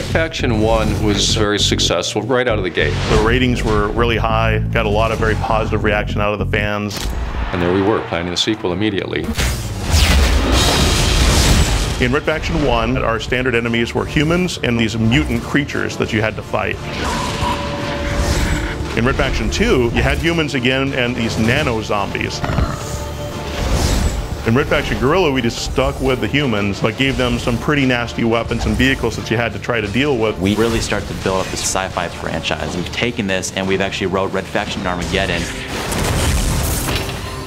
Faction 1 was very successful right out of the gate. The ratings were really high, got a lot of very positive reaction out of the fans. And there we were, planning the sequel immediately. In Red Faction 1, our standard enemies were humans and these mutant creatures that you had to fight. In Red Faction 2, you had humans again and these nano-zombies. In Red Faction Guerrilla, we just stuck with the humans, but gave them some pretty nasty weapons and vehicles that you had to try to deal with. We really start to build up this sci-fi franchise. We've taken this and we've actually wrote Red Faction Armageddon.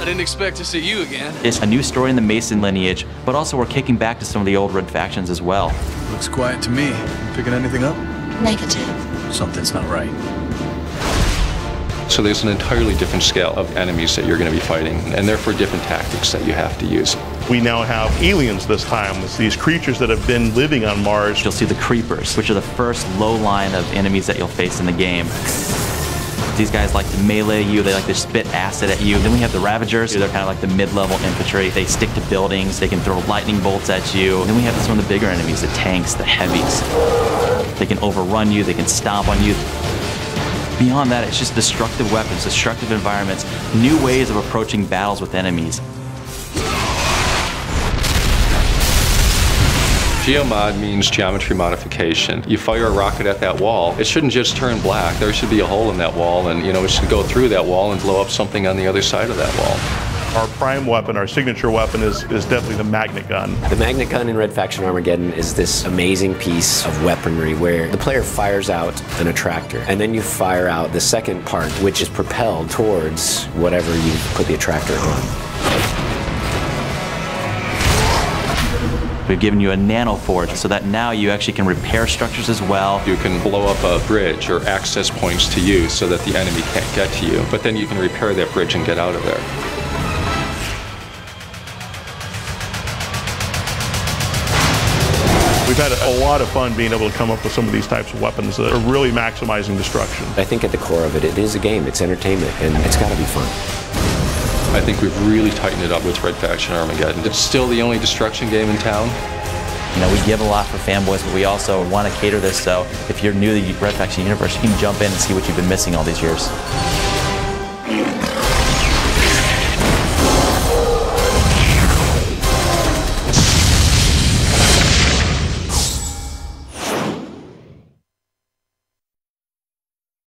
I didn't expect to see you again. It's a new story in the Mason lineage, but also we're kicking back to some of the old Red Factions as well. Looks quiet to me. You picking anything up? Negative. Something's not right. So there's an entirely different scale of enemies that you're going to be fighting, and therefore different tactics that you have to use. We now have aliens this time. It's these creatures that have been living on Mars. You'll see the Creepers, which are the first low line of enemies that you'll face in the game. These guys like to melee you, they like to spit acid at you. Then we have the Ravagers, they're kind of like the mid-level infantry. They stick to buildings, they can throw lightning bolts at you. And then we have some of the bigger enemies, the tanks, the heavies. They can overrun you, they can stomp on you. Beyond that, it's just destructive weapons, destructive environments, new ways of approaching battles with enemies. Geomod means geometry modification. You fire a rocket at that wall, it shouldn't just turn black. There should be a hole in that wall, and it should go through that wall and blow up something on the other side of that wall. Our prime weapon, our signature weapon, is definitely the magnet gun. The magnet gun in Red Faction Armageddon is this amazing piece of weaponry where the player fires out an attractor, and then you fire out the second part, which is propelled towards whatever you put the attractor on. We've given you a nano forge so that now you actually can repair structures as well. You can blow up a bridge or access points to you so that the enemy can't get to you, but then you can repair that bridge and get out of there. We've had a lot of fun being able to come up with some of these types of weapons that are really maximizing destruction. I think at the core of it, it is a game, it's entertainment, and it's got to be fun. I think we've really tightened it up with Red Faction Armageddon. It's still the only destruction game in town. We give a lot for fanboys, but we also want to cater this so if you're new to the Red Faction universe, you can jump in and see what you've been missing all these years.